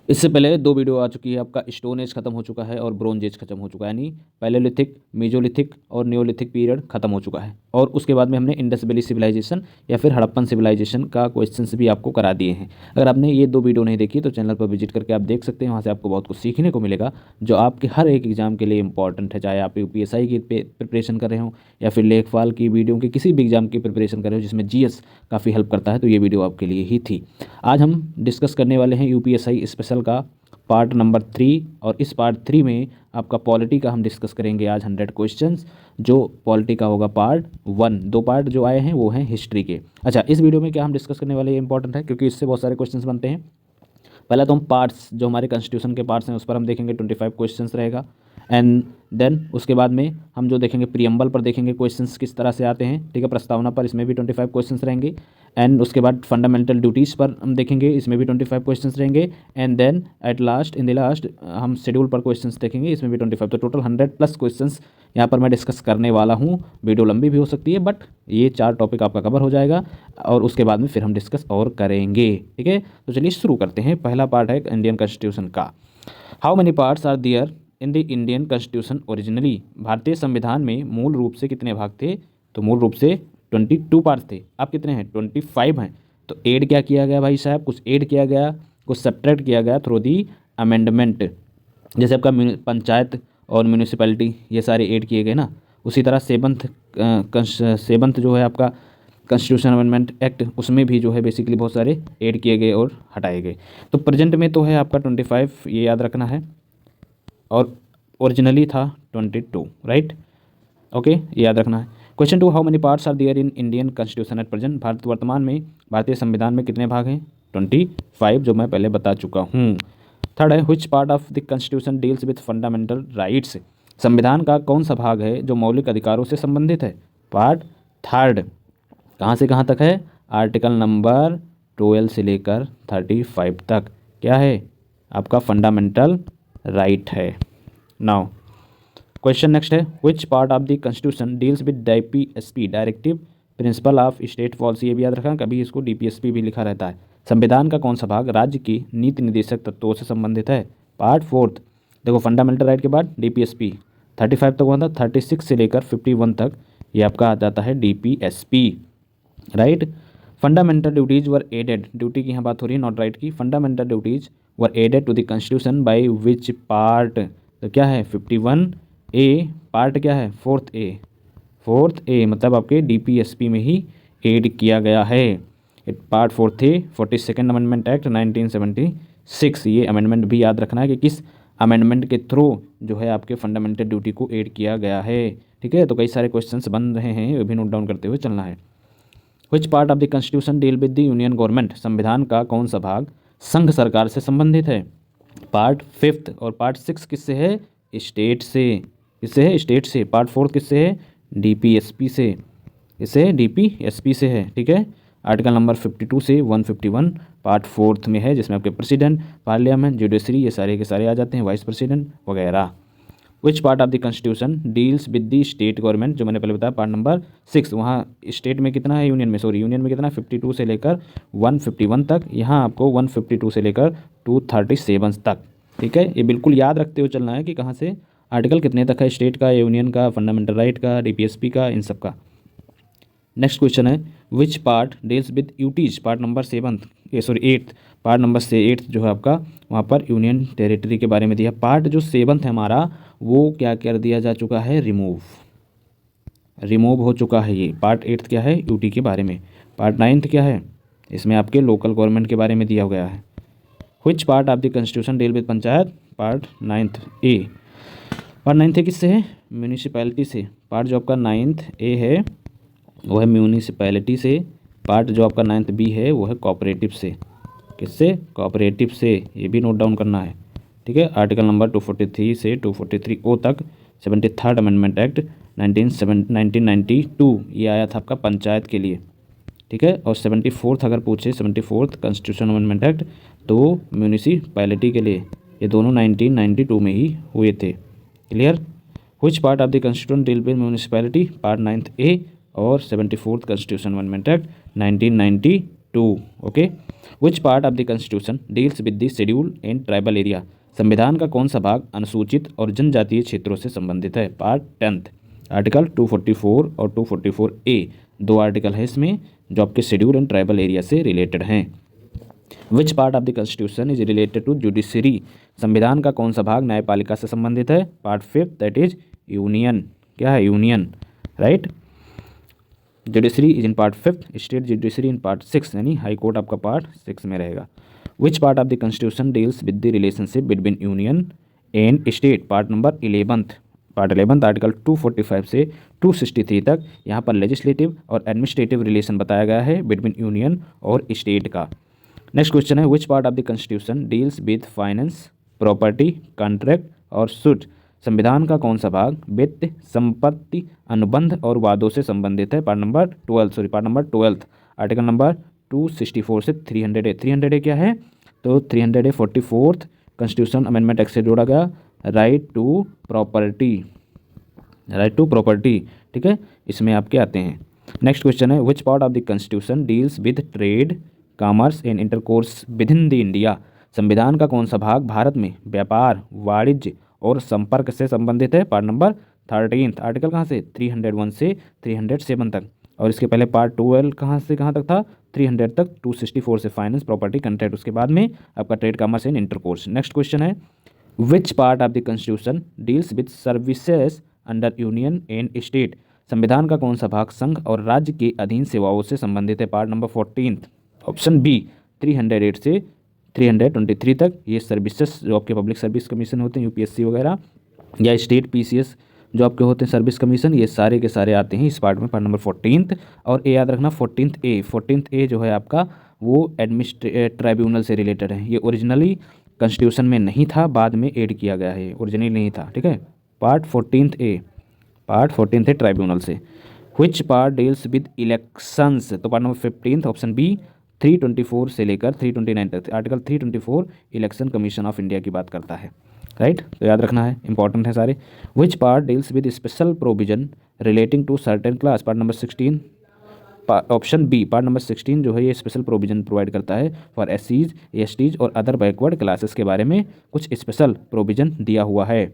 इससे पहले दो वीडियो आ चुकी है, आपका स्टोन एज खत्म हो चुका है और ब्रोंज एज खत्म हो चुका है, यानी पैलेलिथिक, मेजोलिथिक और नियोलिथिक पीरियड खत्म हो चुका है। और उसके बाद में हमने इंडस वैली सिविलाइजेशन या फिर हड़प्पन सिविलाइजेशन का क्वेश्चंस भी आपको करा दिए हैं। अगर आपने ये दो वीडियो नहीं देखी तो चैनल पर विजिट करके आप देख सकते हैं, वहाँ से आपको बहुत कुछ सीखने को मिलेगा जो आपके हर एक एग्जाम के लिए इंपॉर्टेंट है, चाहे आप UPSI की प्रिपरेशन कर रहे हो या फिर लेखपाल की वीडियो के किसी भी एग्जाम की प्रिपरेशन कर रहे हो जिसमें GS काफ़ी हेल्प करता है, तो ये वीडियो आपके लिए ही थी। आज हम डिस्कस करने वाले हैं UPSI स्पेशल का पार्ट नंबर 3, और इस पार्ट 3 में आपका पॉलिटी का हम डिस्कस करेंगे आज 100 क्वेश्चंस। जो पॉलिटी का होगा पार्ट 1, दो पार्ट जो आए हैं वो हैं हिस्ट्री के। अच्छा, इस वीडियो में क्या हम डिस्कस करने वाले, ये इंपॉर्टेंट है क्योंकि इससे बहुत सारे क्वेश्चंस बनते हैं। पहला तो हम पार्ट्स, जो हमारे कॉन्स्टिट्यूशन के पार्ट्स हैं उस पर हम देखेंगे, 25 क्वेश्चंस रहेगा। एंड देन उसके बाद में हम जो देखेंगे प्रियम्बल पर देखेंगे क्वेश्चंस किस तरह से आते हैं, ठीक है। प्रस्तावना पर, इसमें भी 25 क्वेश्चंस रहेंगे। एंड उसके बाद फंडामेंटल ड्यूटीज़ पर हम देखेंगे, इसमें भी 25 क्वेश्चंस रहेंगे। And then at last, in the last, हम शेड्यूल पर क्वेश्चंस देखेंगे, इसमें भी 25। तो टोटल 100+ क्वेश्चंस यहाँ पर मैं डिस्कस करने वाला हूँ। वीडियो लंबी भी हो सकती है बट ये 4 टॉपिक आपका कवर हो जाएगा और उसके बाद में फिर हम डिस्कस और करेंगे, ठीक है। तो चलिए शुरू करते हैं। पहला पार्ट है इंडियन कॉन्स्टिट्यूशन का। How many parts are there in the Indian constitution originally. भारतीय संविधान में मूल रूप से कितने भाग थे? तो मूल रूप से 22 पार्ट्स थे। अब कितने हैं? 25 हैं। तो ऐड क्या किया गया भाई साहब? कुछ ऐड किया गया, कुछ सब्ट्रैक्ट किया गया थ्रू दी अमेंडमेंट। जैसे आपका पंचायत और म्यूनिसिपैलिटी ये सारे ऐड किए गए ना, उसी तरह सेवंथ जो है आपका कॉन्स्टिट्यूशन अमेंडमेंट एक्ट, उसमें भी जो है बेसिकली बहुत सारे ऐड किए गए और हटाए गए। तो प्रेजेंट में तो है आपका 25, ये याद रखना है, और ओरिजिनली था 22, राइट। ओके, ये याद रखना है। Question 2, how many parts are there in Indian constitution at present. भारत वर्तमान में भारतीय संविधान में कितने भाग हैं? 25, जो मैं पहले बता चुका हूँ। थर्ड है, which part of the constitution deals with fundamental rights. संविधान का कौन सा भाग है जो मौलिक अधिकारों से संबंधित है? पार्ट 3। कहाँ से कहाँ तक है? आर्टिकल नंबर 12 से लेकर 35 तक क्या है? आपका फंडामेंटल राइट है। नाउ क्वेश्चन नेक्स्ट है, which part of the constitution deals with DPSP, directive principle of state policy. ये भी याद रखना, कभी इसको DPSP भी लिखा रहता है। संविधान का कौन सा भाग राज्य की नीति निर्देशक तत्वों से संबंधित है? पार्ट 4। देखो, फंडामेंटल राइट के बाद DPSP 35 तक हुआ था, 36 से लेकर 51 तक ये आपका आ जाता है DPSP, right. Fundamental duties were added, duty की यहाँ बात हो रही है, नॉट राइट की। Fundamental duties were added to the constitution by which part. तो क्या है? 51A। पार्ट क्या है? 4th A मतलब आपके DPSP में ही एड किया गया है। पार्ट 4 थे 42nd अमेंडमेंट एक्ट 1976। ये अमेंडमेंट भी याद रखना है कि किस अमेंडमेंट के थ्रू जो है आपके फंडामेंटल ड्यूटी को ऐड किया गया है, ठीक है। तो कई सारे क्वेश्चंस बन रहे हैं, ये भी नोट डाउन करते हुए चलना है। Which part of the constitution deal with the union government. संविधान का कौन सा भाग संघ सरकार से संबंधित है? पार्ट 5। और पार्ट 6 किससे है? स्टेट से। किससे है? स्टेट से। पार्ट 4 किससे है? DPSP से। इससे DPSP से है, ठीक है। आर्टिकल नंबर 52 से 151 पार्ट 4 में है, जिसमें आपके प्रेसिडेंट, पार्लियामेंट, जुडिशरी ये सारे के सारे आ जाते हैं, वाइस प्रेसिडेंट वगैरह। विच part of the constitution deals with the state government, जो मैंने पहले बताया पार्ट नंबर 6। वहाँ स्टेट में कितना है? यूनियन में कितना? 52 से लेकर 151 तक। यहाँ आपको 152 से लेकर 237 तक, ठीक है। ये बिल्कुल याद रखते हुए चलना है कि कहाँ से आर्टिकल कितने तक है, स्टेट का, यूनियन का, फंडामेंटल राइट का, DPSP का, इन सब का। नेक्स्ट क्वेश्चन है, which part deals with UTs. Part number 8th, part number से 8th जो है आपका, वहाँ पर यूनियन टेरिटरी के बारे में दिया। पार्ट जो 7th है हमारा, वो क्या कर दिया जा चुका है? रिमूव हो चुका है। ये पार्ट 8th क्या है? यूटी के बारे में। पार्ट 9th क्या है? इसमें आपके लोकल गवर्नमेंट के बारे में दिया गया है। Which part of the constitution deal with panchayat. Part 9th A। Part 9th किससे है? म्यूनिसिपैलिटी से। पार्ट जो आपका 9th A है वो है म्यूनिसिपैलिटी से। पार्ट जो आपका 9th B है वो है कोऑपरेटिव से। किससे? कोऑपरेटिव से। ये भी नोट डाउन करना है, ठीक है। आर्टिकल नंबर 243 से 243O तक 73rd अमेंडमेंट एक्ट 1992 ये आया था आपका पंचायत के लिए, ठीक है। और 74th अगर पूछे, 74th कॉन्स्टिट्यूशन अमेंडमेंट एक्ट, तो म्यूनिसिपैलिटी के लिए। ये दोनों 1992 में ही हुए थे। Clear. Which part of the constitution deal with municipality. Part 9th A और 74th constitution amendment act 1992। 2। Okay. Which part of the constitution deals with the schedule and tribal area? संविधान का कौन सा भाग अनुसूचित और जनजातीय क्षेत्रों से संबंधित है? पार्ट 10 आर्टिकल 244 और 244A, दो आर्टिकल है इसमें जो आपके शेड्यूल एंड ट्राइबल एरिया से रिलेटेड हैं। Which part of the constitution is related to judiciary? संविधान का कौन सा भाग न्यायपालिका से संबंधित है? Part 5 that is union. क्या है? Union, right. Judiciary is in part 5, state judiciary in part 6, यानी हाई कोर्ट आपका पार्ट 6 में रहेगा। Which part of the constitution deals with the relationship between union and state? Part number 11th, part 11 article 245 से 263 तक यहाँ पर legislative और administrative relation बताया गया है बिटवीन यूनियन और स्टेट का। नेक्स्ट क्वेश्चन है which part of the constitution deals with finance, property, contract और सूट? संविधान का कौन सा भाग वित्त, संपत्ति, अनुबंध और वादों से संबंधित है? पार्ट नंबर 12 आर्टिकल नंबर 264 से 300A। 300A क्या है? तो 300A 44th constitution amendment act से जोड़ा गया राइट टू प्रॉपर्टी, ठीक है, इसमें आपके आते हैं। नेक्स्ट क्वेश्चन है which part of the constitution deals with trade, commerce and intercourse with in the India? संविधान का कौन सा भाग भारत में व्यापार, वाणिज्य और संपर्क से संबंधित है? पार्ट नंबर 13 आर्टिकल कहाँ से? 301 से 307 तक। और इसके पहले पार्ट 12 कहाँ से कहाँ तक था? 300 तक। 264 से फाइनेंस, प्रॉपर्टी, कंट्रैक्ट, उसके बाद में आपका trade, commerce and intercourse. Next question है which part of the constitution deals with services under union and state? संविधान का कौन सा भाग संघ और राज्य के अधीन सेवाओं से संबंधित है? पार्ट नंबर 14, ऑप्शन बी 308 से 323 तक। ये सर्विसेज जो आपके पब्लिक सर्विस कमीशन होते हैं, यूपीएससी वगैरह, या स्टेट पीसीएस जो आपके होते हैं सर्विस कमीशन, ये सारे के सारे आते हैं इस पार्ट में, पार्ट नंबर 14। और ए याद रखना 14A जो है आपका वो एडमिनिस्ट्रेटिव ट्राइब्यूनल से रिलेटेड है। ये ओरिजिनली कॉन्स्टिट्यूशन में नहीं था, बाद में ऐड किया गया है, ओरिजिनली नहीं था, ठीक है। पार्ट 14 है ट्राइब्यूनल से। विच पार्ट डील्स विद इलेक्शंस? तो पार्ट नंबर 15 ऑप्शन बी 324 से लेकर 329 तक। Article 324 election commission of India की बात करता है, राइट। तो याद रखना है, इंपॉर्टेंट है सारे। Which part deals with special provision relating to certain class? Part number 16, option B part number 16 जो है ये स्पेशल प्रोविजन प्रोवाइड करता है फॉर एससीज, एसटीज और अदर बैकवर्ड क्लासेस के बारे में कुछ स्पेशल प्रोविजन दिया हुआ है।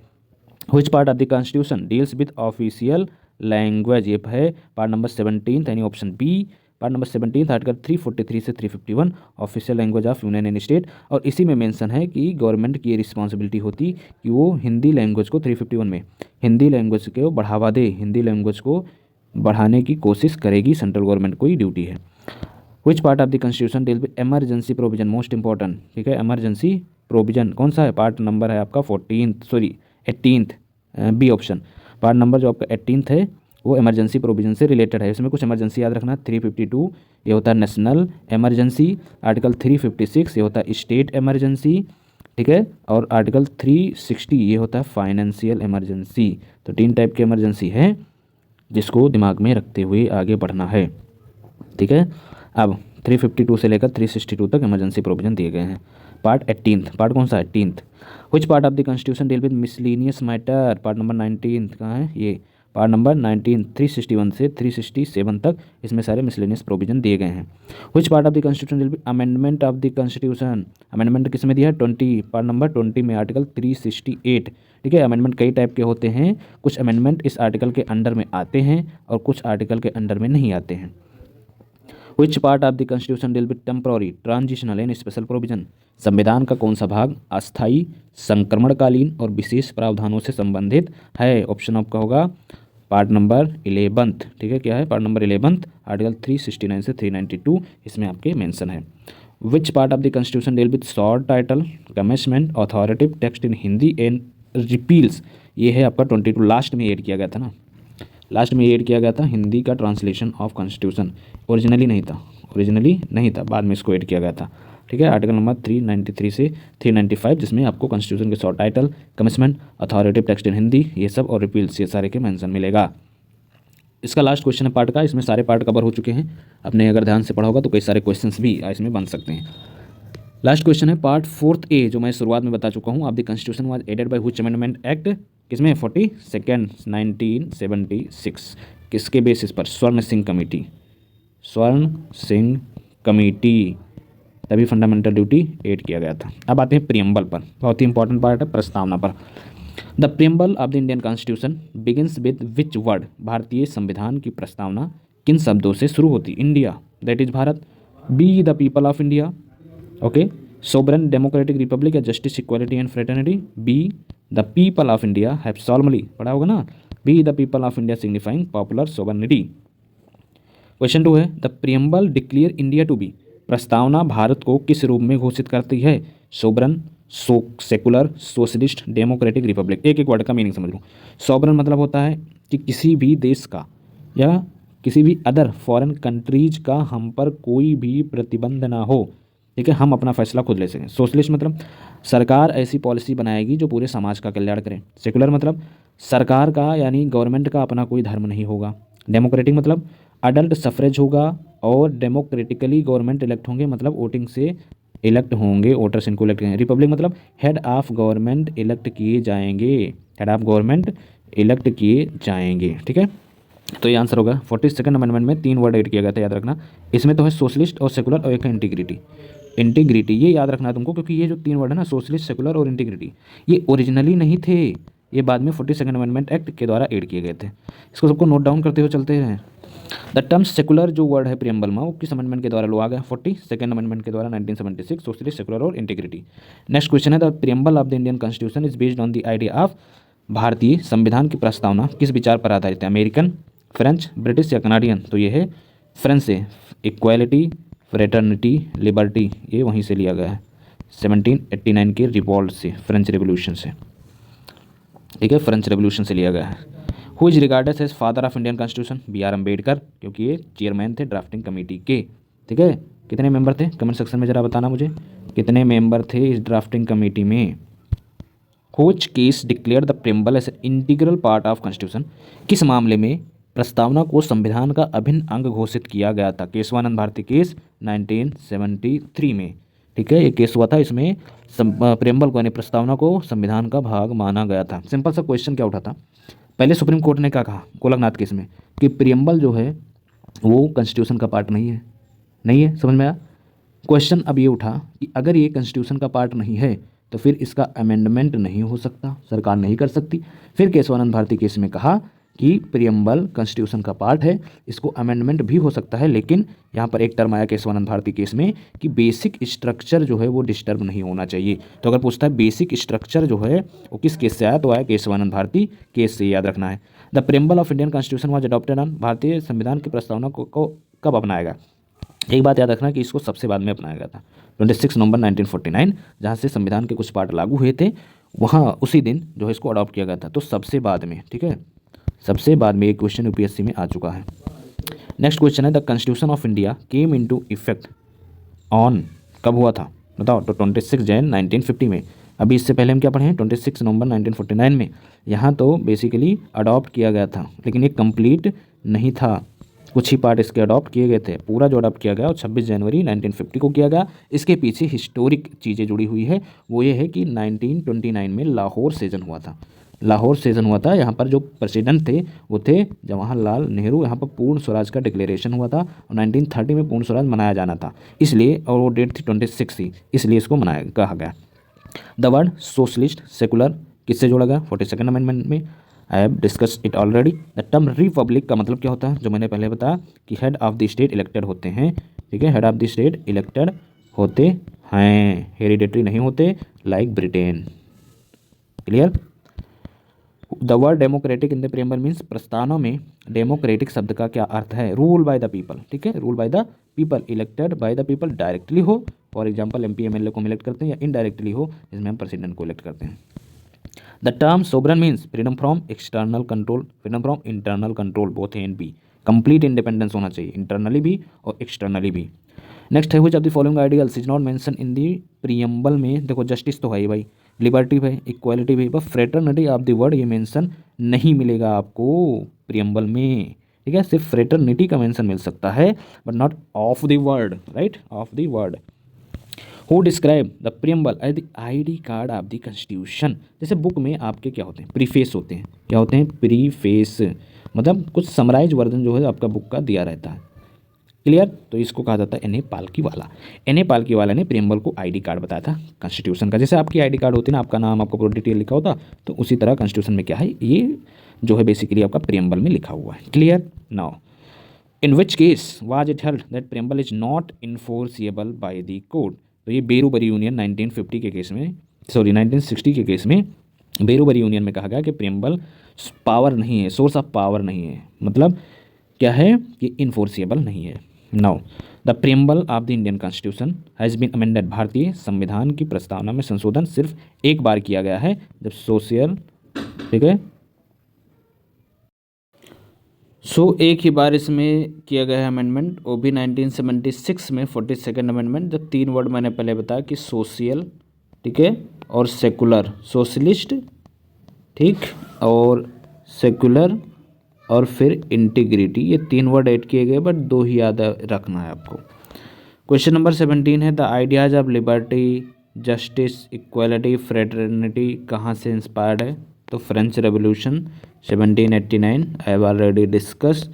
Which part of the constitution deals with official language? ये है पार्ट नंबर 17 यानी option B, part number 17 article 343 से 351 official language of union and state. और इसी में मेंशन है कि गवर्नमेंट की ये रिस्पॉन्सिबिलिटी होती कि वो हिंदी लैंग्वेज को 351 में हिंदी लैंग्वेज को बढ़ावा दे, हिंदी लैंग्वेज को बढ़ाने की कोशिश करेगी, सेंट्रल गवर्नमेंट को ही ड्यूटी है। Which part of the constitution deal with emergency provision? Most important, ठीक है, इमरजेंसी प्रोविजन कौन सा है? पार्ट नंबर है आपका 18th, B option. Part number जो आपका 18th है वो इमरजेंसी प्रोविजन से रिलेटेड है। इसमें कुछ इमरजेंसी याद रखना। 352 ये होता है नेशनल इमरजेंसी, आर्टिकल 356 ये होता है स्टेट इमरजेंसी, ठीक है, और आर्टिकल 360 ये होता है फाइनेंशियल इमरजेंसी। तो 3 टाइप की इमरजेंसी है जिसको दिमाग में रखते हुए आगे बढ़ना है, ठीक है। अब 352 से लेकर 362 तक इमरजेंसी प्रोविजन दिए गए हैं। पार्ट 18th, पार्ट कौन सा? 18th। Which part of the constitution deal with miscellaneous matter? Part number 19 कहाँ है? ये पार्ट नंबर 19 361 से 367 तक इसमें सारे मिसलेनियस प्रोविजन दिए गए हैं। Which part of the constitution deal with amendment of the constitution? Amendment किस में दिया है? 20, पार्ट नंबर 20 में आर्टिकल 368, ठीक है। अमेंडमेंट कई टाइप के होते हैं, कुछ अमेंडमेंट इस आर्टिकल के अंडर में आते हैं और कुछ आर्टिकल के अंडर में नहीं आते हैं। Which part of the constitution deal with temporary, transitional and special provision? संविधान का कौन सा भाग अस्थायी, संक्रमणकालीन और विशेष प्रावधानों से संबंधित है? ऑप्शन आपका होगा पार्ट नंबर 11th, ठीक है। क्या है? पार्ट नंबर 11th आर्टिकल 369 से 392 इसमें आपके मेंशन है। Which part of the constitution deal with short title, commencement, authoritative text in Hindi and repeals? ये है आपका 22, लास्ट में ऐड किया गया था ना, लास्ट में ऐड किया गया था हिंदी का ट्रांसलेशन ऑफ कॉन्स्टिट्यूशन। ओरिजिनली नहीं था, बाद में इसको ऐड किया गया था, ठीक है। आर्टिकल नंबर 393 से 395 जिसमें आपको कॉन्स्टिट्यूशन के short title, commitment, authoritative text in Hindi ये सब और रिपील्स ये सारे के मेंशन मिलेगा। इसका लास्ट क्वेश्चन है पार्ट का, इसमें सारे पार्ट कवर हो चुके हैं। आपने अगर ध्यान से पढ़ा होगा तो कई सारे क्वेश्चंस भी इसमें बन सकते हैं। लास्ट क्वेश्चन है पार्ट 4A जो मैं शुरुआत में बता चुका हूँ। Of the constitution was added by which amendment act? किसमें? 42 1976। किसके बेसिस पर? स्वर्ण सिंह कमेटी, तभी फंडामेंटल ड्यूटी ऐड किया गया था। अब आते हैं प्रियम्बल पर, बहुत ही इंपॉर्टेंट पार्ट है प्रस्तावना पर। The preamble of the Indian constitution begins with which word, भारतीय संविधान की प्रस्तावना किन शब्दों से शुरू होती? India, that is Bharat, we the people of India, okay, sovereign democratic republic या justice equality and fraternity, we the people of India have solemnly, पढ़ा होगा ना, we the people of India signifying popular sovereignty. Question 2 है the preamble declare India to be, प्रस्तावना भारत को किस रूप में घोषित करती है? Sovereign, secular, socialist, democratic, Republic. एक एक वर्ड का मीनिंग समझ लो। सोवरन मतलब होता है कि किसी भी देश का या किसी भी अदर फॉरेन कंट्रीज का हम पर कोई भी प्रतिबंध ना हो, ठीक है, हम अपना फैसला खुद ले सकें। सोशलिस्ट मतलब सरकार ऐसी पॉलिसी बनाएगी जो पूरे समाज का कल्याण करे। सेकुलर मतलब सरकार का यानी गवर्नमेंट का अपना कोई धर्म नहीं होगा। डेमोक्रेटिक मतलब अडल्ट सफरेज होगा और डेमोक्रेटिकली गवर्नमेंट इलेक्ट होंगे, मतलब वोटिंग से इलेक्ट होंगे, वोटर्स इनको इलेक्ट करेंगे। रिपब्लिक मतलब हेड ऑफ गवर्नमेंट इलेक्ट किए जाएंगे, हेड ऑफ गवर्नमेंट इलेक्ट किए जाएंगे, ठीक है। तो ये आंसर होगा। 42nd अमेंडमेंट में 3 वर्ड ऐड किया गया था, याद रखना। इसमें तो है सोशलिस्ट और सेकुलर और एक है इंटीग्रिटी। इंटीग्रिटी ये याद रखना है तुमको, क्योंकि ये जो 3 वर्ड है ना, सोशलिस्ट, सेकुलर और इंटीग्रिटी, ये ओरिजिनली नहीं थे, ये बाद में 42nd अमेंडमेंट एक्ट के द्वारा ऐड किए गए थे। इसको सबको नोट डाउन करते हुए चलते हैं। द टर्म सेकुलर जो वर्ड है प्रियम्बल में, वो किस अमेंडमेंट के द्वारा लो आ गया? 42nd अमेंडमेंट के द्वारा 1976, सोशलिस्ट, सेकुलर और इंटीग्रिटी। नेक्स्ट क्वेश्चन है the preamble of the Indian constitution is based on the idea of, भारतीय संविधान की प्रस्तावना किस विचार पर आधारित है? अमेरिकन, फ्रेंच, ब्रिटिश या कनाडियन? तो ये है फ्रेंच से। इक्वालिटी, फ्रेटर्निटी, लिबर्टी, ये वहीं से लिया गया है 1789 के रिवॉल्ट से, फ्रेंच रेवोल्यूशन से, ठीक है, फ्रेंच रेवोल्यूशन से लिया गया है। Who is regarded as father of Indian constitution? B.R. Ambedkar, क्योंकि ये चेयरमैन थे ड्राफ्टिंग कमेटी के, ठीक है। कितने मेंबर थे कमेंट सेक्शन में जरा बताना मुझे, कितने मेंबर थे इस ड्राफ्टिंग कमेटी में? Which case declare the preamble as integral part of constitution, किस मामले में प्रस्तावना को संविधान का अभिन्न अंग घोषित किया गया था? केशवानंद भारती केस 1973 में, ठीक है, ये केस हुआ था, इसमें प्रियम्बल को यानी प्रस्तावना को संविधान का भाग माना गया था। सिंपल सा क्वेश्चन क्या उठा था, पहले सुप्रीम कोर्ट ने क्या कहा गोलकनाथ केस में कि प्रियम्बल जो है वो कॉन्स्टिट्यूशन का पार्ट नहीं है, नहीं है, समझ में आया? क्वेश्चन अब ये उठा कि अगर ये कॉन्स्टिट्यूशन का पार्ट नहीं है तो फिर इसका अमेंडमेंट नहीं हो सकता, सरकार नहीं कर सकती। फिर केशवानंद भारती केस में कहा कि प्रियम्बल कॉन्स्टिट्यूशन का पार्ट है, इसको अमेंडमेंट भी हो सकता है, लेकिन यहाँ पर एक टर्म आया केशवानंद भारती केस में कि बेसिक स्ट्रक्चर जो है वो डिस्टर्ब नहीं होना चाहिए। तो अगर पूछता है बेसिक स्ट्रक्चर जो है वो किस केस से आया, तो आया केशवानंद भारती केस से, याद रखना है। The preamble of Indian constitution was adopted on, भारतीय संविधान की प्रस्तावना को कब अपनाया गया? एक बात याद रखना कि इसको सबसे बाद में अपनाया गया था 26 नवंबर 1949, जहाँ से संविधान के कुछ पार्ट लागू हुए थे, वहाँ उसी दिन जो है इसको अडॉप्ट किया गया था, तो सबसे बाद में, ठीक है, सबसे बाद में एक क्वेश्चन यूपीएससी में आ चुका है। नेक्स्ट क्वेश्चन है the constitution of India came into effect on, कब हुआ था बताओ? तो 26 जनवरी 1950 में। अभी इससे पहले हम क्या पढ़े हैं 26 नवंबर 1949 में। यहाँ तो बेसिकली अडॉप्ट किया गया था, लेकिन ये कंप्लीट नहीं था, कुछ ही पार्ट इसके अडॉप्ट किए गए थे। पूरा जो अडॉप्ट किया गया वो 26 जनवरी 1950 को किया गया। इसके पीछे हिस्टोरिक चीज़ें जुड़ी हुई है, वो ये है कि 1929 में लाहौर सेशन हुआ था, लाहौर सेशन हुआ था। यहाँ पर जो प्रेसिडेंट थे वो थे जवाहरलाल नेहरू। यहाँ पर पूर्ण स्वराज का डिक्लेरेशन हुआ था और 1930 में पूर्ण स्वराज मनाया जाना था, इसलिए, और वो डेट थी 26 थी, इसलिए इसको मनाया कहा गया। द वर्ड सोशलिस्ट, सेकुलर किससे जोड़ा गया? 42nd अमेंडमेंट में। I have discuss it already. The term Republic का मतलब क्या होता है, जो मैंने पहले बताया कि head of the state elected होते हैं, ठीक है, head of the state elected होते हैं, हेरिडेटरी नहीं होते, like Britain. Clear? The word democratic in the preamble means, प्रस्तावना में डेमोक्रेटिक शब्द का क्या अर्थ है? रूल बाय द पीपल, ठीक है, rule by the people, elected by the people, directly हो, फॉर एग्जाम्पल MP MLA को इलेक्ट करते हैं, या इनडायरेक्टली हो, जिसमें हम प्रेसिडेंट को इलेक्ट करते हैं। The term sovereign means freedom from external control, freedom from internal control, both A and B, complete independence होना चाहिए, इंटरनली भी और एक्सटर्नली भी। नेक्स्ट है which of the following ideals is not mention in the preamble में? देखो justice तो है ही भाई, लिबर्टी है, इक्वालिटी भी, पर फ्रेटर्निटी ऑफ द वर्ड ये मेंशन नहीं मिलेगा आपको प्रियम्बल में, ठीक है, सिर्फ फ्रेटर्निटी का मेंशन मिल सकता है, but not of the word, right, of the word. Who describe the preamble as the ID card of the constitution? जैसे बुक में आपके क्या होते हैं, प्रीफेस होते हैं, क्या होते हैं, प्रीफेस, मतलब कुछ समराइज वर्जन जो है आपका बुक का दिया रहता है, ठीक है, प्रीफेस, मतलब कुछ समराइज वर्जन जो है आपका बुक का दिया रहता है, ठीक है, प्रीफेस, मतलब कुछ समराइज वर्जन जो है आपका बुक का दिया रहता है, ठीक है, प्रीफेस, मतलब कुछ समराइज वर्जन जो है आपका बुक का दिया रहता है, ठीक है, क्लियर। तो इसको कहा जाता है N A Palkhivala. N A Palkhivala ने प्रियम्बल को आईडी कार्ड बताया था कॉन्स्टिट्यूशन का। जैसे आपकी आईडी कार्ड होती है ना, आपका नाम, आपका पूरा डिटेल लिखा होता, तो उसी तरह कॉन्स्टिट्यूशन में क्या है, ये जो है बेसिकली आपका प्रियम्बल में लिखा हुआ है। Clear. Now in which case was it held that preamble is not enforceable by the court. तो ये बेरूबरी यूनियन 1950 के केस में, सॉरी 1960 के केस में बेरूबरी यूनियन में कहा गया कि प्रियम्बल पावर नहीं है, सोर्स ऑफ पावर नहीं है, मतलब क्या है कि इन्फोर्सिएबल नहीं है। Now the preamble of the Indian constitution has been amended. भारतीय संविधान की प्रस्तावना में संशोधन सिर्फ एक बार किया गया है, जब सोशल, ठीक है, एक ही बार इसमें किया गया है अमेंडमेंट, वो भी 1976 में 42nd अमेंडमेंट, जब 3 वर्ड मैंने पहले बताया कि सोशल, ठीक है, और सेकुलर, सोशलिस्ट, ठीक, और सेकुलर, और फिर इंटीग्रिटी, ये 3 वर्ड ऐड किए गए, बट 2 ही याद रखना है आपको। क्वेश्चन नंबर 17 है the ideas of liberty, justice, equality, fraternity कहाँ से इंस्पायर्ड है। तो French revolution 1789, I have already discuss.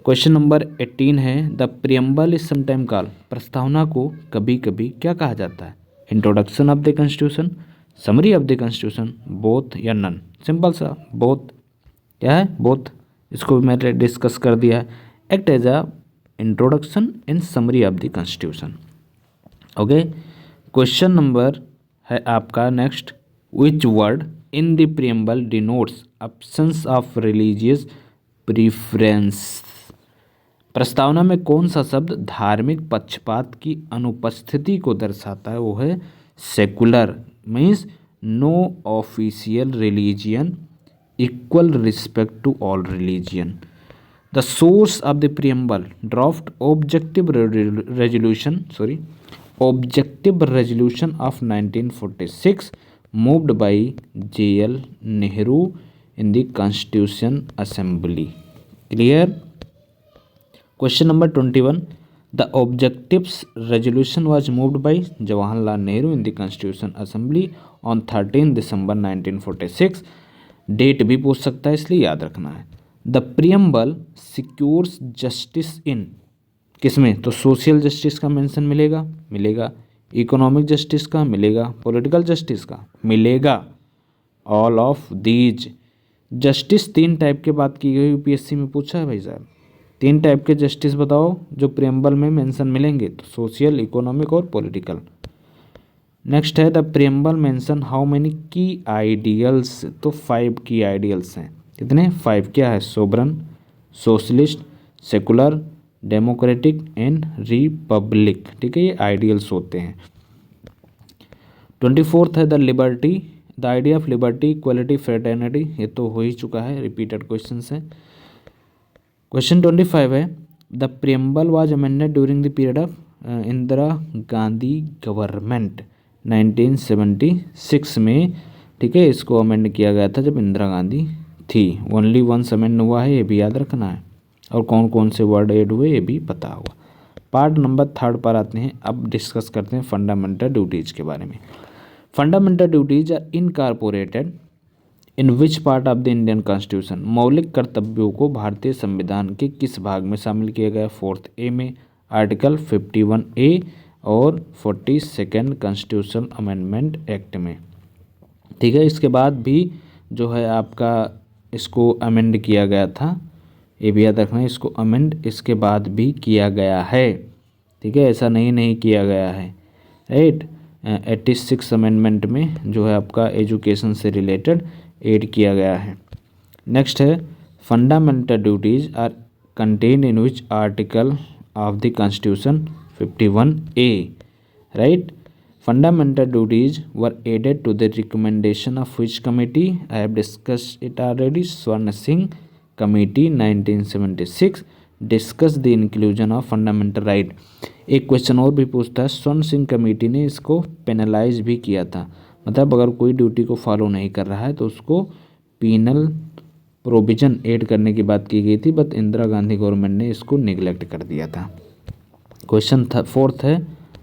Question number 18 है the preamble is sometime called. प्रस्तावना को कभी कभी क्या कहा जाता है। Introduction of the constitution, summary of the constitution, both या नन। सिंपल सा, बोथ। क्या है, बोथ। इसको भी मैंने डिस्कस कर दिया है। Act as a introduction and summary of the constitution. Okay. Question number है आपका next, which word in the preamble denotes absence of religious preference. प्रस्तावना में कौन सा शब्द धार्मिक पक्षपात की अनुपस्थिति को दर्शाता है। वो है secular, means no official religion, equal respect to all religion. The source of the preamble draft objective resolution of 1946 moved by J.L. Nehru in the Constitution Assembly. Clear? Question number 21. The objectives resolution was moved by Jawaharlal Nehru in the Constitution Assembly on 13 December 1946. Date भी पूछ सकता है, इसलिए याद रखना है। The preamble secures justice in, किसमें, तो सोशल जस्टिस का मेंशन मिलेगा, इकोनॉमिक जस्टिस का मिलेगा, पॉलिटिकल जस्टिस का मिलेगा, all of these. Justice 3 type के बात की गई, यूपीएससी में पूछा है भाई साहब। 3 टाइप के जस्टिस बताओ जो प्रियम्बल में मेंशन मिलेंगे, तो सोशल, इकोनॉमिक और पॉलिटिकल। नेक्स्ट है the preamble mention how many key ideals. तो 5 की आइडियल्स हैं। कितने, 5। क्या है, sovereign, socialist, secular, democratic and republic, ठीक है, ये आइडियल्स होते हैं। 24th है the liberty, the idea of liberty, equality, fraternity, ये तो हो ही चुका है, रिपीटेड क्वेश्चन है। क्वेश्चन 25 है the preamble was amended during the period of Indira Gandhi government 1976 में, ठीक है, इसको अमेंड किया गया था जब इंदिरा गांधी थी। ओनली 1 अमेंड हुआ है, ये भी याद रखना है, और कौन कौन से वर्ड ऐड हुए ये भी पता होगा। पार्ट नंबर 3 पर आते हैं। अब डिस्कस करते हैं फंडामेंटल ड्यूटीज़ के बारे में। Fundamental duties are incorporated in which part of the Indian constitution. मौलिक कर्तव्यों को भारतीय संविधान के किस भाग में शामिल किया गया। 4th A में, आर्टिकल 51A और 42nd कॉन्स्टिट्यूशन अमेंडमेंट एक्ट में, ठीक है। इसके बाद भी जो है आपका इसको अमेंड किया गया था, ये भी याद रखना है, इसको अमेंड इसके बाद भी किया गया है, ठीक है, ऐसा नहीं किया गया है, राइट। 86 अमेंडमेंट में जो है आपका एजुकेशन से रिलेटेड ऐड किया गया है। नेक्स्ट है fundamental duties are contain in which article of the constitution 51A, right? Fundamental duties were added to the recommendation of which committee? I have discussed it already. Swarna Singh Committee 1976 discussed the inclusion of fundamental right. एक question और भी पूछता है, स्वर्ण Singh committee ने इसको penalise भी किया था, मतलब अगर कोई ड्यूटी को फॉलो नहीं कर रहा है तो उसको पीनल प्रोविजन ऐड करने की बात की गई थी, बट इंदिरा गांधी गवर्नमेंट ने इसको निगलेक्ट कर दिया था। क्वेश्चन 4th है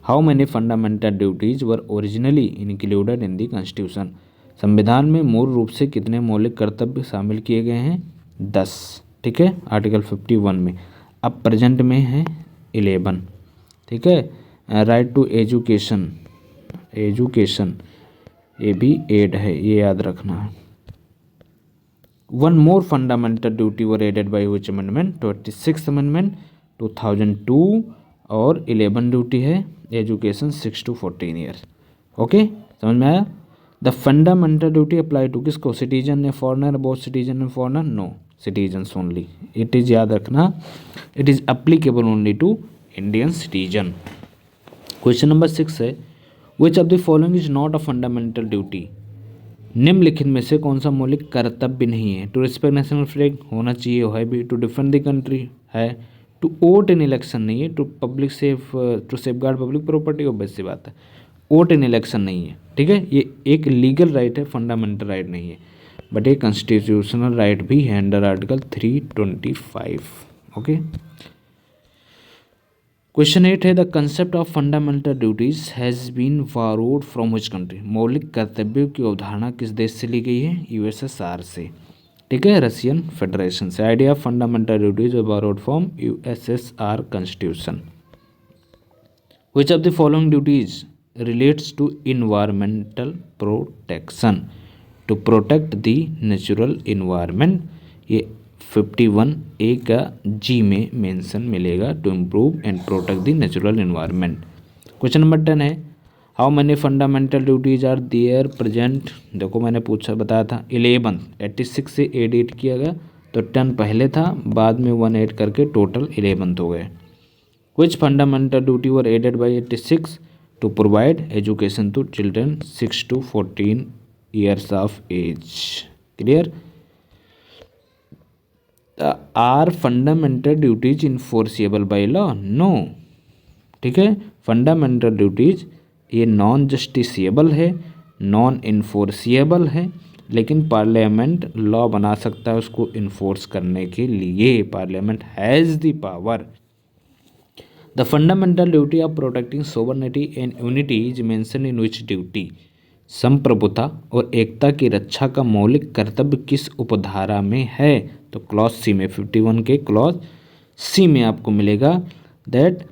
how many fundamental duties were originally included in the constitution. संविधान में मूल रूप से कितने मौलिक कर्तव्य शामिल किए गए हैं। 10, ठीक है, आर्टिकल 51 में। अब प्रेजेंट में है 11, ठीक है। राइट टू एजुकेशन, एजुकेशन ये भी 8 है, ये याद रखना है। One more fundamental duty were added by which amendment, 26th amendment 2002, और 11 ड्यूटी है एजुकेशन 6 to 14 ईयर्स। ओके, समझ में आया। The fundamental duty apply to किसको, सिटीजन या foreigner, both citizen and foreigner, no, citizens only. It is याद रखना, it is applicable only to Indian citizen. Question number 6 है, which of the following is not a fundamental duty, निम्नलिखित में से कौन सा मौलिक कर्तव्य नहीं है। टू रिस्पेक्ट नेशनल फ्लैग होना चाहिए, है भी। टू डिफेंड द कंट्री है। टू वोट इन इलेक्शन नहीं है। To public to safeguard public property, obvious सी बात है। वोट इन इलेक्शन नहीं है, ठीक है। ये एक लीगल राइट है, फंडामेंटल राइट नहीं है, बट ये कॉन्स्टिट्यूशनल राइट भी है अंडर आर्टिकल 325। ओके, क्वेश्चन 8 है, the concept of fundamental duties has been borrowed from which country, मौलिक कर्तव्यों की अवधारणा किस देश से ली गई है, यूएसएसआर से, ठीक है, रशियन फेडरेशन से। Idea of fundamental duties borrowed from USSR constitution. Which of the following duties relates to environmental protection, to protect the natural environment, ये 51A का जी में मेंशन मिलेगा, to improve and protect the natural environment. Question number 10 है, how many fundamental duties are there present, देखो मैंने पूछा बताया था 11, 86 से एडिट किया गया तो 10 पहले था, बाद में 1 ऐड करके टोटल 11 हो गए। Which fundamental duty were added by 86, to provide education to children 6 to 14 years of age. Clear. Are fundamental duties enforceable by law, no, ठीक है। फंडामेंटल ड्यूटीज ये नॉन जस्टिसिएबल है, नॉन इन्फोर्सिएबल है, लेकिन parliament law बना सकता है उसको इन्फोर्स करने के लिए। Parliament has the power. The fundamental duty of protecting sovereignty and unity is mention in which duty, संप्रभुता और एकता की रक्षा का मौलिक कर्तव्य किस उपधारा में है, तो क्लॉज सी में, 51 के क्लॉज सी में आपको मिलेगा, that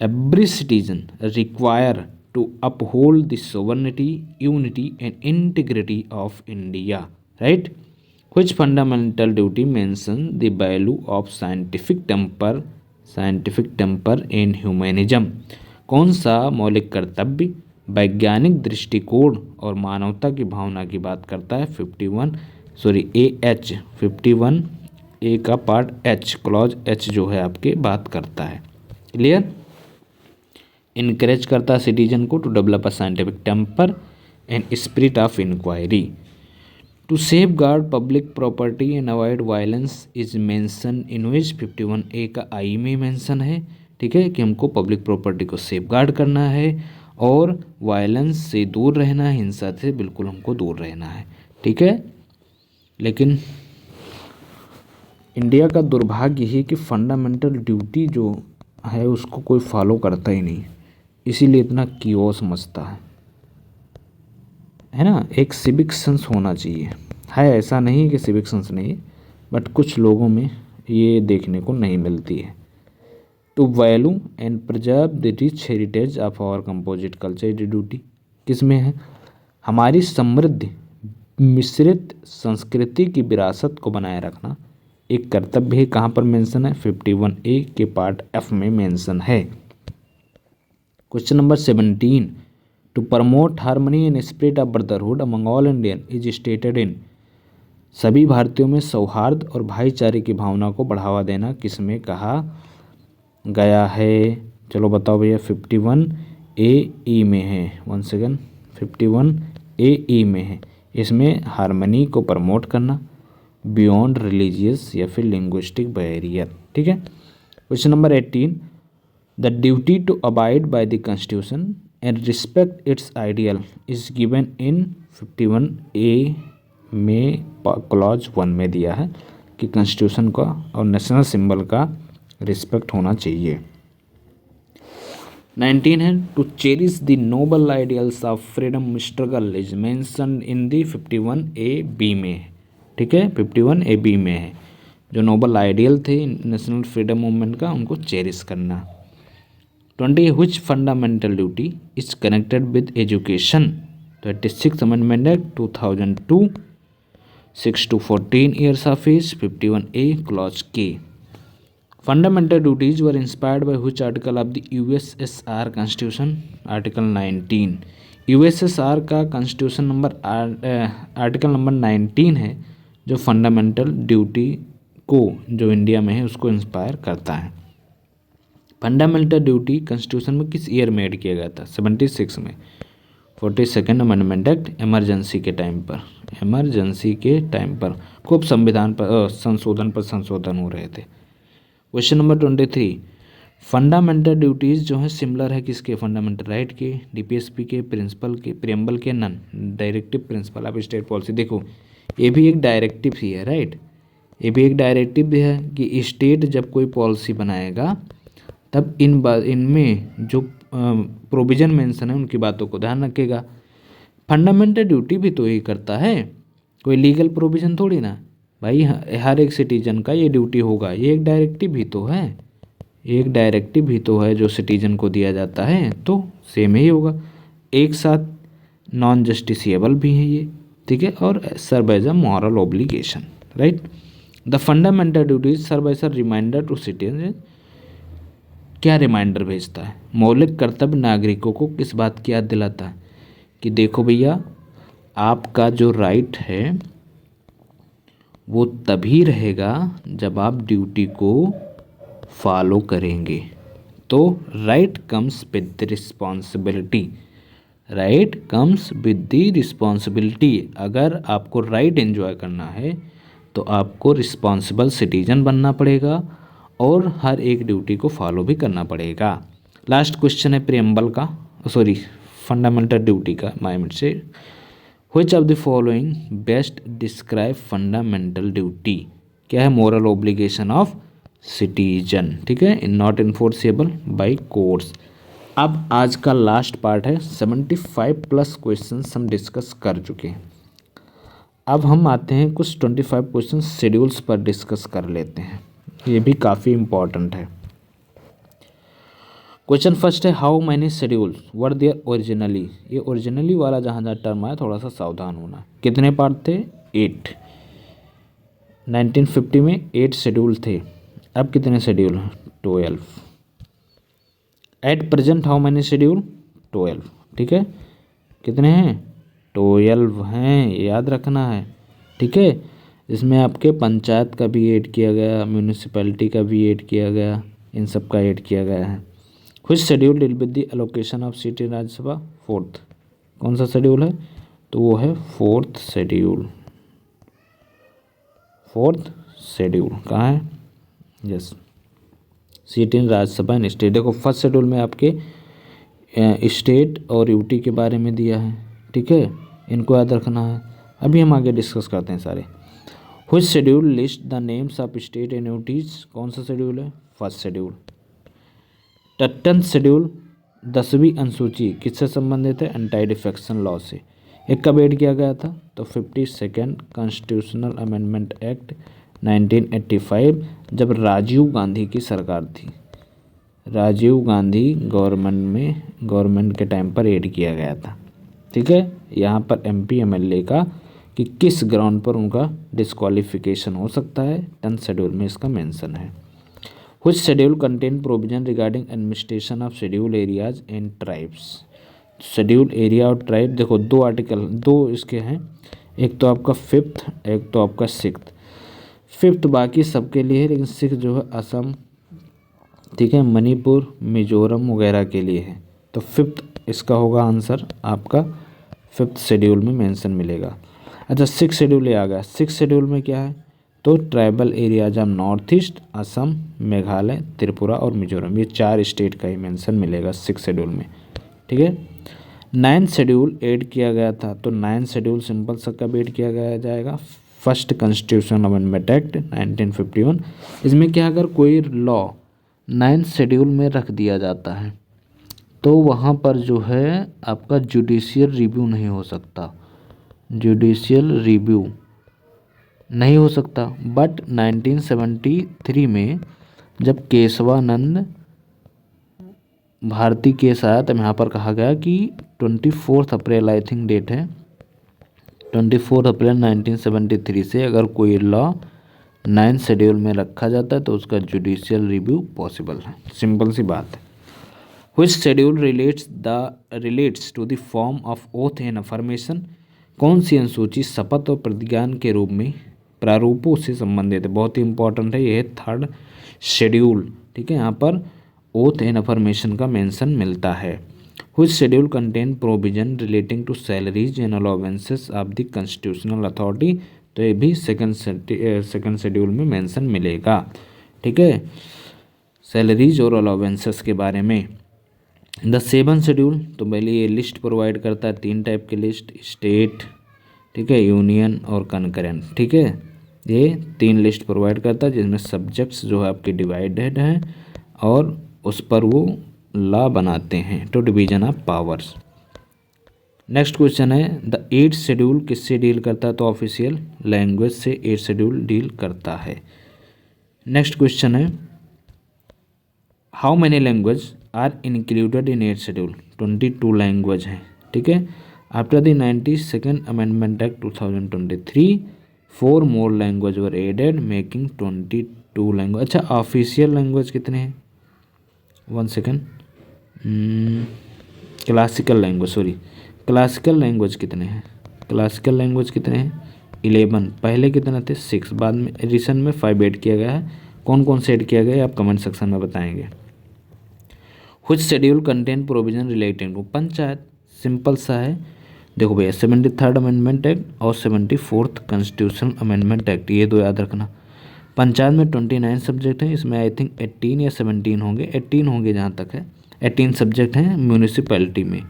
every citizen require to uphold the sovereignty, unity and integrity of India, right. Which fundamental duty mention the value of scientific temper and humanism, कौन सा मौलिक कर्तव्य वैज्ञानिक दृष्टिकोण और मानवता की भावना की बात करता है, 51 ए का पार्ट एच, क्लॉज एच जो है आपके बात करता है। क्लियर। इनकरेज करता है सिटीजन को to develop a scientific temper and spirit of inquiry, to safeguard public property and avoid violence is mention in which, 51A का आई में मेंशन है, ठीक है, कि हमको पब्लिक प्रॉपर्टी को सेफ गार्ड करना है और वायलेंस से दूर रहना है, हिंसा से बिल्कुल हमको दूर रहना है, ठीक है। लेकिन इंडिया का दुर्भाग्य ही कि फंडामेंटल ड्यूटी जो है उसको कोई फॉलो करता ही नहीं, इसीलिए इतना किओस मचता है ना। एक सिविक सेंस होना चाहिए, है ऐसा नहीं कि सिविक सेंस नहीं, बट कुछ लोगों में ये देखने को नहीं मिलती है। To value and preserve the rich heritage of our composite culture duty, किस में है, हमारी समृद्ध मिश्रित संस्कृति की विरासत को बनाए रखना एक कर्तव्य है। कहाँ पर मेंशन है, 51A के पार्ट एफ में मेंशन है। Question number 17, to promote harmony and spirit of brotherhood among all Indian is stated in, सभी भारतीयों में सौहार्द और भाईचारे की भावना को बढ़ावा देना किस में कहा गया है, चलो बताओ भैया, 51AE में है, 1 सेकेंड, 51AE में है। इसमें हार्मनी को प्रमोट करना बियॉन्ड रिलीजियस या फिर लिंग्विस्टिक बैरियर, ठीक है। Question number 18, the duty to abide by the constitution and respect its ideal is given in 51A में क्लॉज 1 में दिया है कि कॉन्स्टिट्यूशन का और नेशनल सिंबल का रिस्पेक्ट होना चाहिए। 19 है, to cherish the noble ideals of freedom struggle is mention in the 51AB में, ठीक है, 51AB में है, जो नोबल आइडियल थे नेशनल फ्रीडम मूवमेंट का उनको चेरिश करना। 20 which fundamental duty is connected with education? 26 Amendment Act 2002, 6 to 14 years of age, 51A clause K. Fundamental duties were inspired by which article of the USSR Constitution? Article 19. USSR का constitution number article number 19 है जो fundamental duty को जो India में है उसको inspire करता है। फंडामेंटल ड्यूटी कॉन्स्टिट्यूशन में किस ईयर में ऐड किया गया था? 76 में। 42nd अमेंडमेंट एक्ट इमरजेंसी के टाइम पर खूब संविधान पर संशोधन हो रहे थे। क्वेश्चन नंबर 23, फंडामेंटल ड्यूटीज़ जो है सिमिलर है किसके? फंडामेंटल राइट के, डीपीएसपी के, प्रिंसिपल के, प्रियम्बल के, non directive principle of state policy. देखो ये भी एक डायरेक्टिव ही है, राइट, ये भी एक डायरेक्टिव भी है कि स्टेट जब कोई पॉलिसी बनाएगा तब इनमें जो प्रोविज़न मेंशन है उनकी बातों को ध्यान रखेगा। फंडामेंटल ड्यूटी भी तो यही करता है, कोई लीगल प्रोविज़न थोड़ी ना भाई, हर एक सिटीजन का ये ड्यूटी होगा। ये एक डायरेक्टिव ही तो है, जो सिटीजन को दिया जाता है, तो सेम ही होगा। एक साथ नॉन जस्टिसिएबल भी है ये, ठीक है, और serve as a moral obligation, right. The fundamental duties serve as a reminder to citizen. क्या रिमाइंडर भेजता है? मौलिक कर्तव्य नागरिकों को किस बात की याद दिलाता है कि देखो भैया आपका जो राइट है वो तभी रहेगा जब आप ड्यूटी को फॉलो करेंगे। तो right comes with the responsibility, अगर आपको राइट एंजॉय करना है तो आपको रिस्पॉन्सिबल सिटीजन बनना पड़ेगा और हर एक ड्यूटी को फॉलो भी करना पड़ेगा। लास्ट क्वेश्चन है प्रियम्बल का, फंडामेंटल ड्यूटी का, my mistake. Which of the following best describe fundamental duty? क्या है? मोरल ऑब्लिगेशन ऑफ सिटीजन, ठीक है, नॉट इन्फोर्सेबल बाय कोर्ट्स। अब आज का लास्ट पार्ट है, 75+ क्वेश्चंस हम डिस्कस कर चुके हैं। अब हम आते हैं कुछ 25 क्वेश्चन शेड्यूल्स पर डिस्कस कर लेते हैं, ये भी काफ़ी इम्पॉर्टेंट है। क्वेश्चन फर्स्ट है, how many schedules were there originally? ये ओरिजिनली वाला जहाँ टर्म आया थोड़ा सा सावधान होना। कितने पार्ट थे? 8। 1950 में 8 शेड्यूल थे, अब कितने शेड्यूल हैं? 12। At present how many schedule? 12, ठीक है, कितने हैं? 12 हैं, याद रखना है, ठीक है। इसमें आपके पंचायत का भी ऐड किया गया, म्यूनिसिपैलिटी का भी ऐड किया गया, इन सब का ऐड किया गया है। Which schedule deal with the allocation of seat in Rajya Sabha? 4th। कौन सा शेड्यूल है? तो वो है 4th शेड्यूल। कहाँ है? यस, सीट इन राज्यसभा इन स्टेट। देखो फर्स्ट शेड्यूल में आपके स्टेट और यूटी के बारे में दिया है, ठीक है, इनको याद रखना है। अभी हम आगे डिस्कस करते हैं सारे। Which schedule list the names of state and UTs? कौन सा शेड्यूल है? First schedule. 10th शेड्यूल 10वीं अनुसूची किससे संबंधित है? एंटी डिफेक्शन लॉ से। एक कब ऐड किया गया था? तो 52nd कॉन्स्टिट्यूशनल अमेंडमेंट एक्ट 1985, जब राजीव गांधी की सरकार थी, राजीव गांधी गवर्नमेंट के टाइम पर ऐड किया गया था, ठीक है। यहाँ पर MP MLA का कि किस ग्राउंड पर उनका डिस्क्वालिफिकेशन हो सकता है, 10th शेड्यूल में इसका मेंशन है। Which schedule contain provision regarding administration of schedule areas and tribes? Schedule area और ट्राइब, देखो 2 आर्टिकल 2 इसके हैं, एक तो आपका 5th, एक तो आपका 6th। 5th बाकी सबके लिए है, लेकिन 6th जो है असम, ठीक है, मणिपुर, मिजोरम वगैरह के लिए है। तो 5th इसका होगा आंसर आपका, 5th शेड्यूल में मेंशन मिलेगा। अच्छा 6th शेड्यूल ये आ गया। 6th शेड्यूल में क्या है? तो tribal areas of north east, Assam, Meghalaya, Tripura और मिजोरम, ये 4 स्टेट का ही मेंशन मिलेगा 6th शेड्यूल में, ठीक है। 9th शेड्यूल ऐड किया गया था, तो 9th शेड्यूल सिंपल सा कब ऐड किया गया जाएगा? First constitutional amendment act 1951। इसमें क्या, अगर कोई लॉ 9th शेड्यूल में रख दिया जाता है तो वहाँ पर जो है आपका जुडिशियल रिव्यू नहीं हो सकता, बट 1973 में जब केशवानंद भारती केस आया तब यहाँ पर कहा गया कि 24 अप्रैल आई थिंक डेट है, 24 अप्रैल 1973 से अगर कोई लॉ 9 शेड्यूल में रखा जाता है तो उसका जुडिशियल रिव्यू पॉसिबल है। सिंपल सी बात है। Which schedule relates to the form of oath and affirmation? कौन सी अनुसूची शपथ और प्रतिज्ञान के रूप में प्रारूपों से संबंधित है? बहुत ही इंपॉर्टेंट है, यह है 3rd शेड्यूल। ठीक है, यहाँ पर ओथ एंड अफर्मेशन का मेंशन मिलता है। Which schedule contain provision relating to salaries and allowances of the constitutional authority? तो ये भी सेकंड शेड्यूल में मेंशन मिलेगा। ठीक है, सैलरीज और अलाउंसेस के बारे में। द 7th शेड्यूल तो पहले ये लिस्ट प्रोवाइड करता है 3 टाइप की लिस्ट, स्टेट, ठीक है, यूनियन और कनकरेंट। ठीक है, ये 3 लिस्ट प्रोवाइड करता है जिसमें सब्जेक्ट्स जो है आपके डिवाइडेड हैं और उस पर वो लॉ बनाते हैं, to division of powers. Next question है द 8th शेड्यूल किससे डील करता है? तो ऑफिशियल लैंग्वेज से 8th शेड्यूल डील करता है। नेक्स्ट क्वेश्चन है how many language are included in 8th schedule? 22 language हैं। ठीक है, after the 92nd amendment act 2023 4 more language were added making 22 language. अच्छा, ऑफिशियल लैंग्वेज कितने हैं? 1 सेकेंड, क्लासिकल लैंग्वेज कितने हैं? क्लासिकल लैंग्वेज कितने हैं? 11। पहले कितने थे? 6। बाद में एडिशन में 5 ऐड किया गया है। कौन कौन से ऐड किया गया है आप कमेंट सेक्शन में बताएंगे। Which schedule contain provision relating to panchayat? Simple सा है, देखो भैया 73rd अमेंडमेंट एक्ट और 74th कॉन्स्टिट्यूशनल अमेंडमेंट एक्ट, ये 2 याद रखना। पंचायत में 29 सब्जेक्ट हैं, इसमें आई थिंक 18 या 17 होंगे, 18 होंगे जहाँ तक है। 18 सब्जेक्ट हैं म्यूनिसिपैलिटी में,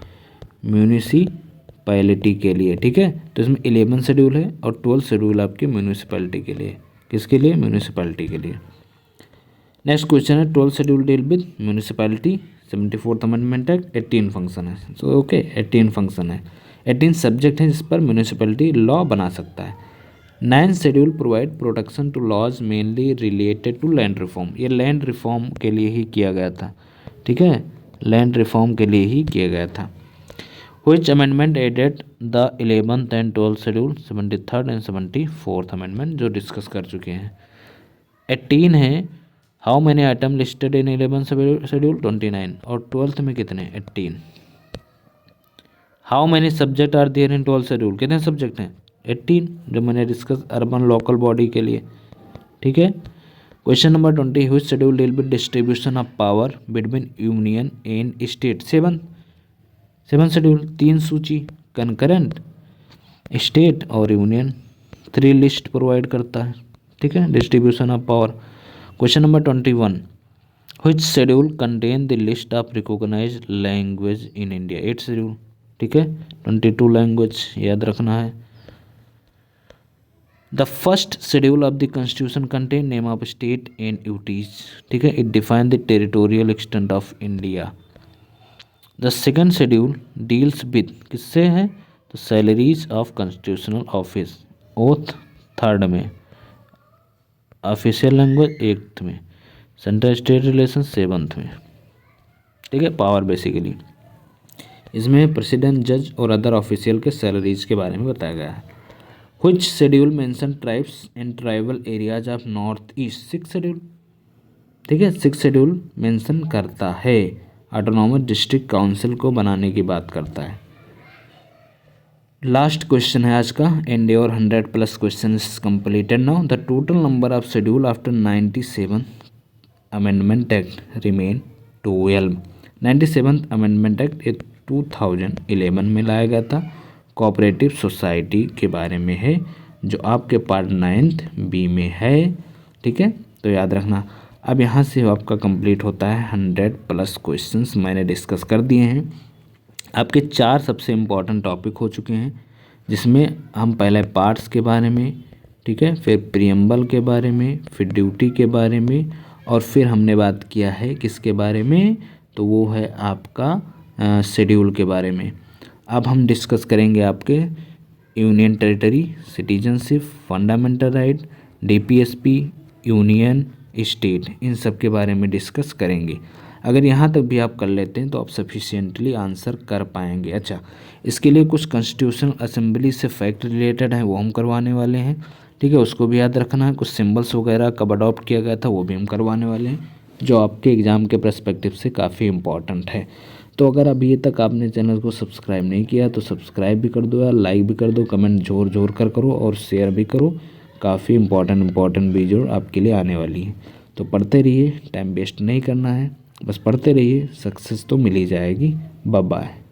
म्यूनिसिपैलिटी के लिए। ठीक है, तो इसमें 11 शेड्यूल है और 12 शेड्यूल आपके म्यूनिसिपैलिटी के लिए। किसके लिए? म्यूनिसिपैलिटी के लिए। नेक्स्ट क्वेश्चन है 12 schedule deal with municipality, 74th amendment act, 18 function है। सो ओके, 18 फंक्शन है, 18 सब्जेक्ट हैं जिस पर म्यूनिसिपैलिटी लॉ बना सकता है। 9th schedule provide protection to laws mainly related to land reform, ये लैंड रिफॉर्म के लिए ही किया गया था। ठीक है, लैंड रिफॉर्म के लिए ही किया गया था। Which amendment added the 11th and 12th schedule? 73rd and 74th amendment जो डिस्कस कर चुके हैं। 18 है, how many item listed in 11th schedule? 29। और 12th में कितने? 18। How many subject are there in 12th schedule? कितने सब्जेक्ट हैं? 18, जो मैंने डिस्कस अर्बन लोकल बॉडी के लिए। ठीक है, question number 20 which schedule deal with distribution of power between union and state? 7th schedule, 3 सूची, कनकरेंट, स्टेट और यूनियन, 3 लिस्ट प्रोवाइड करता है। ठीक है, distribution of power. Question number 21 which schedule contain the list of recognized language in India? 8th schedule. ठीक है, 22 language याद रखना है। The first schedule of the constitution contain name of state and UTs. ठीक है, it define the territorial extent of India. The second schedule deals with, किससे है? तो salaries of constitutional office, oath 3rd में, official language 8th में, central state relation 7th में। ठीक है, पावर बेसिकली इसमें प्रेसिडेंट, जज और अदर ऑफिशियल के सैलरीज के बारे में बताया गया है। Which schedule mention tribes and tribal areas of north east? 6th schedule. ठीक है, 6th शेड्यूल मेंशन करता है, ऑटोनॉमस डिस्ट्रिक्ट काउंसिल को बनाने की बात करता है। लास्ट क्वेश्चन है आज का, Endeavour 100+ question is completed now. The total number of schedule after 97th amendment act remain 12। 97th amendment act 2011 में लाया गया था। कोऑपरेटिव सोसाइटी के बारे में है, जो आपके पार्ट 9th बी में है। ठीक है, तो याद रखना। अब यहाँ से आपका कंप्लीट होता है 100+ क्वेश्चंस मैंने डिस्कस कर दिए हैं। आपके 4 सबसे इम्पॉर्टेंट टॉपिक हो चुके हैं, जिसमें हम पहले पार्ट्स के बारे में, ठीक है, फिर प्रीएम्बल के बारे में, फिर ड्यूटी के बारे में, और फिर हमने बात किया है किसके बारे में? तो वो है आपका शेड्यूल के बारे में। अब हम डिस्कस करेंगे आपके union territory, citizenship, fundamental right, DPSP, union, state, इन सब के बारे में डिस्कस करेंगे। अगर यहाँ तक भी आप कर लेते हैं तो आप सफिशिएंटली आंसर कर पाएंगे। अच्छा, इसके लिए कुछ कॉन्स्टिट्यूशनल असेंबली से फैक्ट रिलेटेड है वो हम करवाने वाले हैं, ठीक है, उसको भी याद रखना है। कुछ सिंबल्स वगैरह कब अडॉप्ट किया गया था वो भी हम करवाने वाले हैं, जो आपके एग्ज़ाम के पर्सपेक्टिव से काफ़ी इंपॉर्टेंट है। तो अगर अभी तक आपने चैनल को सब्सक्राइब नहीं किया तो सब्सक्राइब भी कर दो यार, लाइक भी कर दो, कमेंट जोर जोर कर करो और शेयर भी करो। काफ़ी इंपॉर्टेंट वीडियो आपके लिए आने वाली है। तो पढ़ते रहिए, टाइम वेस्ट नहीं करना है, बस पढ़ते रहिए, सक्सेस तो मिल ही जाएगी। Bye bye.